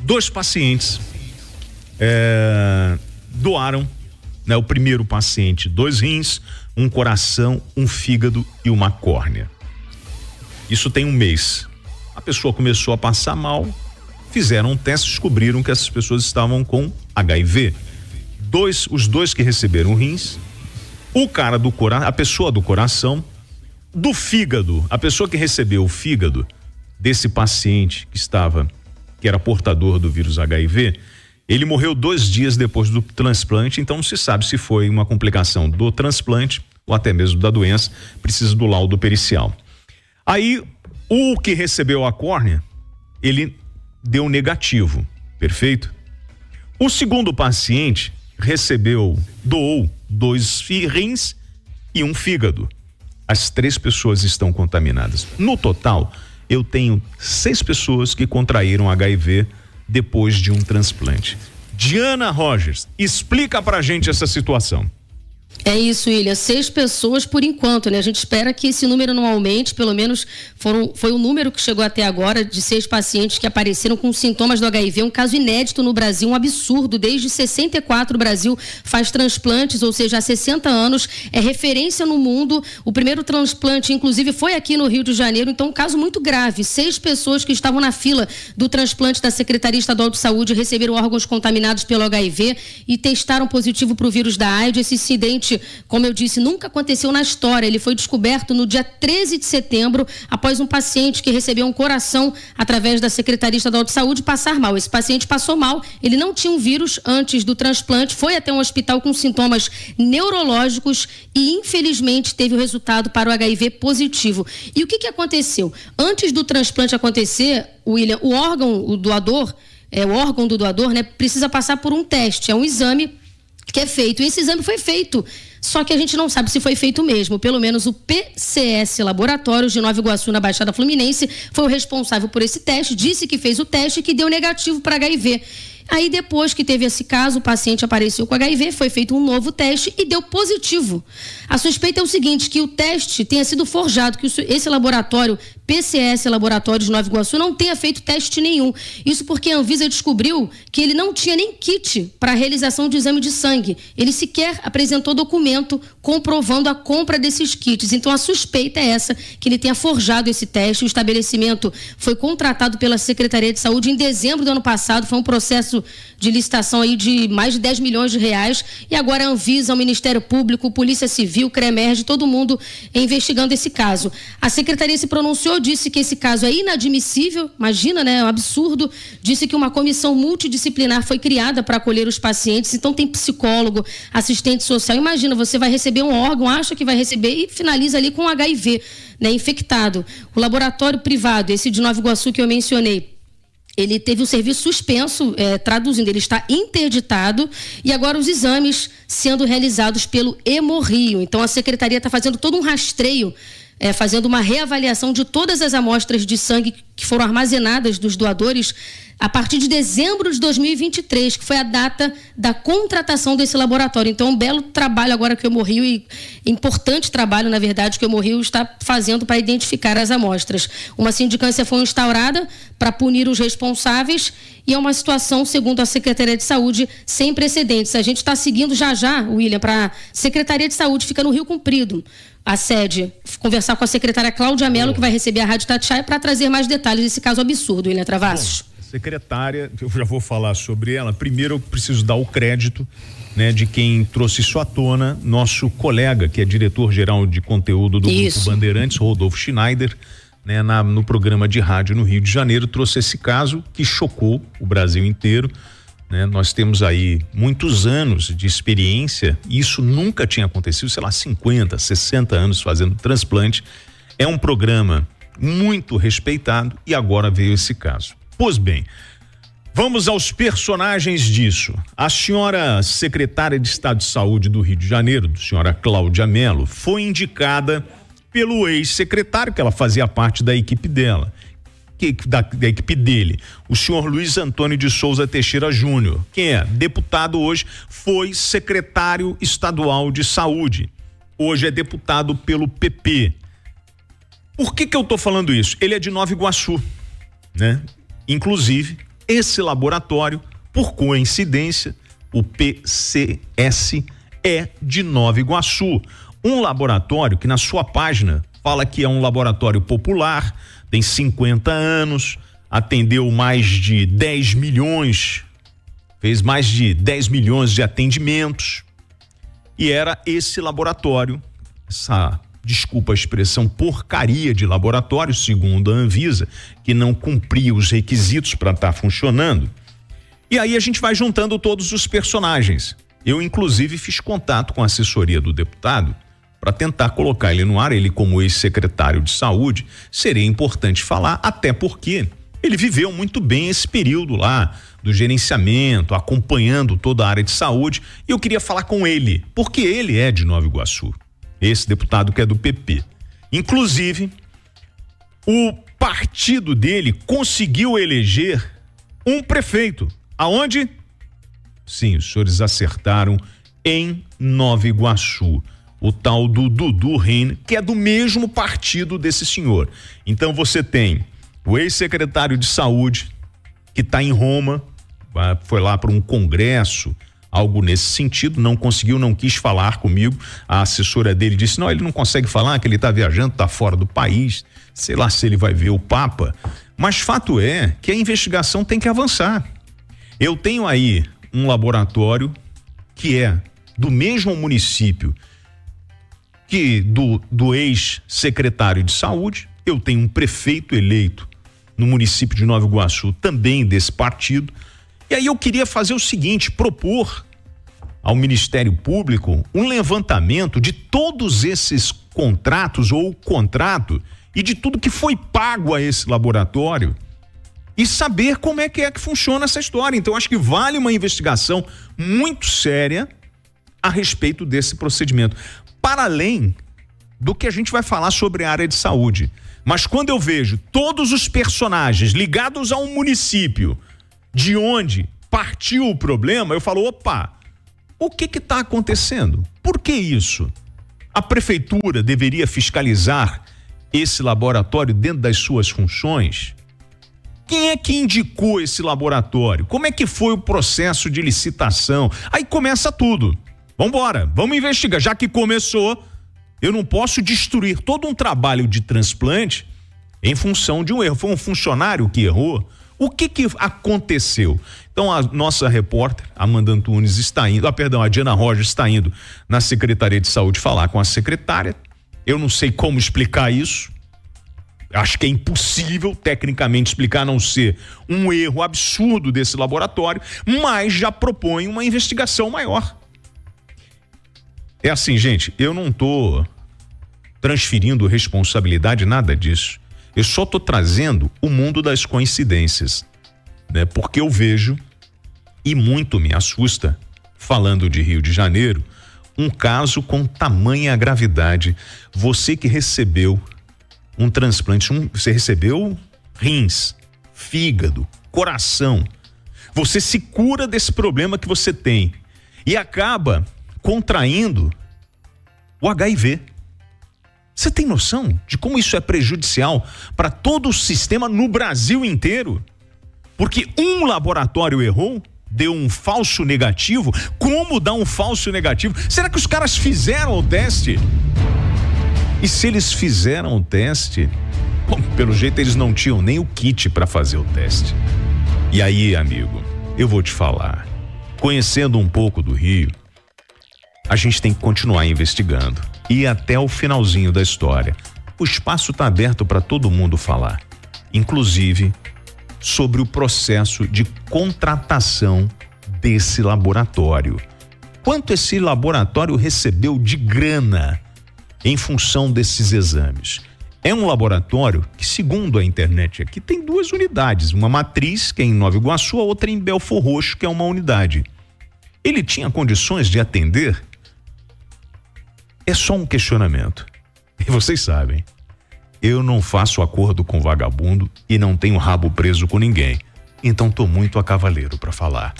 2 pacientes doaram, né? O primeiro paciente, 2 rins, um coração, um fígado e uma córnea. Isso tem 1 mês. A pessoa começou a passar mal, fizeram um teste, descobriram que essas pessoas estavam com HIV. Os 2 que receberam rins, o cara do coração, a pessoa do coração, do fígado, a pessoa que recebeu o fígado desse paciente que era portador do vírus HIV, ele morreu 2 dias depois do transplante, então não se sabe se foi uma complicação do transplante ou até mesmo da doença, precisa do laudo pericial. Aí, o que recebeu a córnea, ele deu negativo, perfeito? O segundo paciente doou 2 rins e um fígado. As 3 pessoas estão contaminadas. No total, eu tenho 6 pessoas que contraíram HIV depois de um transplante. Diana Rogers, explica pra gente essa situação. É isso, William. 6 pessoas por enquanto, né? A gente espera que esse número não aumente, pelo menos foi o número que chegou até agora de 6 pacientes que apareceram com sintomas do HIV, um caso inédito no Brasil, um absurdo. Desde 64 o Brasil faz transplantes, ou seja, há 60 anos, é referência no mundo. O primeiro transplante, inclusive, foi aqui no Rio de Janeiro, então um caso muito grave. 6 pessoas que estavam na fila do transplante da Secretaria Estadual de Saúde receberam órgãos contaminados pelo HIV e testaram positivo para o vírus da AIDS. Esse incidente, como eu disse, nunca aconteceu na história. Ele foi descoberto no dia 13 de setembro, após um paciente que recebeu um coração através da Secretaria Estadual de Saúde passar mal. Esse paciente passou mal, ele não tinha um vírus antes do transplante, foi até um hospital com sintomas neurológicos e, infelizmente, teve o resultado para o HIV positivo. E o que aconteceu? Antes do transplante acontecer, William, o órgão do doador, né, precisa passar por um teste, é um exame que é feito. E esse exame foi feito, só que a gente não sabe se foi feito mesmo. Pelo menos o PCS Laboratórios de Nova Iguaçu, na Baixada Fluminense, foi o responsável por esse teste, disse que fez o teste e que deu negativo para HIV. Aí, depois que teve esse caso, o paciente apareceu com HIV, foi feito um novo teste e deu positivo. A suspeita é o seguinte, que o teste tenha sido forjado, que esse laboratório, PCS Laboratórios de Nova Iguaçu, não tenha feito teste nenhum. Isso porque a Anvisa descobriu que ele não tinha nem kit para a realização de exame de sangue. Ele sequer apresentou documento comprovando a compra desses kits. Então, a suspeita é essa, que ele tenha forjado esse teste. O estabelecimento foi contratado pela Secretaria de Saúde em dezembro do ano passado. Foi um processo de licitação aí de mais de 10 milhões de reais, e agora a Anvisa, o Ministério Público, Polícia Civil, CREMERG, todo mundo investigando esse caso. A Secretaria se pronunciou, disse que esse caso é inadmissível, imagina, né, é um absurdo, disse que uma comissão multidisciplinar foi criada para acolher os pacientes, então tem psicólogo, assistente social. Imagina, você vai receber um órgão, acha que vai receber e finaliza ali com HIV, né, infectado. O laboratório privado, esse de Nova Iguaçu que eu mencionei, ele teve o serviço suspenso, traduzindo, ele está interditado, e agora os exames sendo realizados pelo Hemorrio. Então a Secretaria está fazendo todo um rastreio, fazendo uma reavaliação de todas as amostras de sangue que foram armazenadas dos doadores a partir de dezembro de 2023, que foi a data da contratação desse laboratório. Então, um belo trabalho agora que o Hemorrio, e importante trabalho, na verdade, que o Hemorrio está fazendo para identificar as amostras. Uma sindicância foi instaurada para punir os responsáveis e é uma situação, segundo a Secretaria de Saúde, sem precedentes. A gente está seguindo já, William, para a Secretaria de Saúde, fica no Rio Comprido, a sede, conversar com a secretária Cláudia Mello, que vai receber a Rádio Itatiaia, para trazer mais detalhes desse caso absurdo, William Travassos. Secretária, eu já vou falar sobre ela. Primeiro eu preciso dar o crédito, né, de quem trouxe isso à tona, nosso colega, que é diretor-geral de conteúdo do Grupo Bandeirantes, Rodolfo Schneider, né, no programa de rádio no Rio de Janeiro, trouxe esse caso que chocou o Brasil inteiro, né? Nós temos aí muitos anos de experiência, e isso nunca tinha acontecido, sei lá, 50, 60 anos fazendo transplante. É um programa muito respeitado e agora veio esse caso. Pois bem, vamos aos personagens disso. A senhora secretária de Estado de Saúde do Rio de Janeiro, senhora Cláudia Mello, foi indicada pelo ex-secretário, que ela fazia parte da equipe dela, da equipe dele, o senhor Luiz Antônio de Souza Teixeira Júnior, quem é deputado hoje, foi secretário estadual de saúde, hoje é deputado pelo PP. Por que eu tô falando isso? Ele é de Nova Iguaçu, né? Inclusive, Esse laboratório, por coincidência, o PCS, é de Nova Iguaçu. Um laboratório que na sua página fala que é um laboratório popular, tem 50 anos, atendeu mais de 10 milhões, fez mais de 10 milhões de atendimentos. E era esse laboratório, essa, desculpa a expressão, porcaria de laboratório, segundo a Anvisa, que não cumpria os requisitos para estar funcionando. E aí a gente vai juntando todos os personagens. Eu, inclusive, fiz contato com a assessoria do deputado para tentar colocar ele no ar. Ele, como ex-secretário de saúde, seria importante falar, até porque ele viveu muito bem esse período lá do gerenciamento, acompanhando toda a área de saúde. E eu queria falar com ele, porque ele é de Nova Iguaçu, esse deputado que é do PP. Inclusive, o partido dele conseguiu eleger um prefeito. Aonde? Sim, os senhores acertaram, em Nova Iguaçu. O tal do Dudu Reina, que é do mesmo partido desse senhor. Então você tem o ex-secretário de saúde, que está em Roma, foi lá para um congresso, algo nesse sentido, não conseguiu, não quis falar comigo. A assessora dele disse: não, ele não consegue falar, que ele está viajando, está fora do país, sei lá se ele vai ver o Papa. Mas fato é que a investigação tem que avançar. Eu tenho aí um laboratório que é do mesmo município que do ex-secretário de saúde. Eu tenho um prefeito eleito no município de Nova Iguaçu, também desse partido. E aí eu queria fazer o seguinte, propor ao Ministério Público um levantamento de todos esses contratos ou contrato e de tudo que foi pago a esse laboratório e saber como é que funciona essa história. Então acho que vale uma investigação muito séria a respeito desse procedimento, para além do que a gente vai falar sobre a área de saúde. Mas quando eu vejo todos os personagens ligados a um município de onde partiu o problema, eu falo, opa, o que está acontecendo? Por que isso? A prefeitura deveria fiscalizar esse laboratório dentro das suas funções? Quem é que indicou esse laboratório? Como é que foi o processo de licitação? Aí começa tudo. Vambora, vamos investigar. Já que começou, eu não posso destruir todo um trabalho de transplante em função de um erro. Foi um funcionário que errou. O que aconteceu? Então a nossa repórter, Amanda Antunes, está indo, a Diana Rogers está indo na Secretaria de Saúde falar com a secretária. Eu não sei como explicar isso. Acho que é impossível tecnicamente explicar, a não ser um erro absurdo desse laboratório, mas já propõe uma investigação maior. É assim, gente, eu não tô transferindo responsabilidade, nada disso. Eu só tô trazendo o mundo das coincidências, né? Porque eu vejo, e muito me assusta, falando de Rio de Janeiro, um caso com tamanha gravidade. Você que recebeu um transplante, você recebeu rins, fígado, coração. Você se cura desse problema que você tem e acaba contraindo o HIV. Você tem noção de como isso é prejudicial para todo o sistema no Brasil inteiro? Porque um laboratório errou, deu um falso negativo. Como dar um falso negativo? Será que os caras fizeram o teste? E se eles fizeram o teste, bom, pelo jeito eles não tinham nem o kit para fazer o teste. E aí, amigo, eu vou te falar, conhecendo um pouco do Rio, a gente tem que continuar investigando e ir até o finalzinho da história. O espaço está aberto para todo mundo falar, inclusive sobre o processo de contratação desse laboratório. Quanto esse laboratório recebeu de grana em função desses exames? É um laboratório que, segundo a internet aqui, tem 2 unidades, uma matriz, que é em Nova Iguaçu, a outra em Belfor Roxo, que é uma unidade. Ele tinha condições de atender? É só um questionamento. E vocês sabem, eu não faço acordo com vagabundo e não tenho rabo preso com ninguém. Então tô muito a cavaleiro para falar.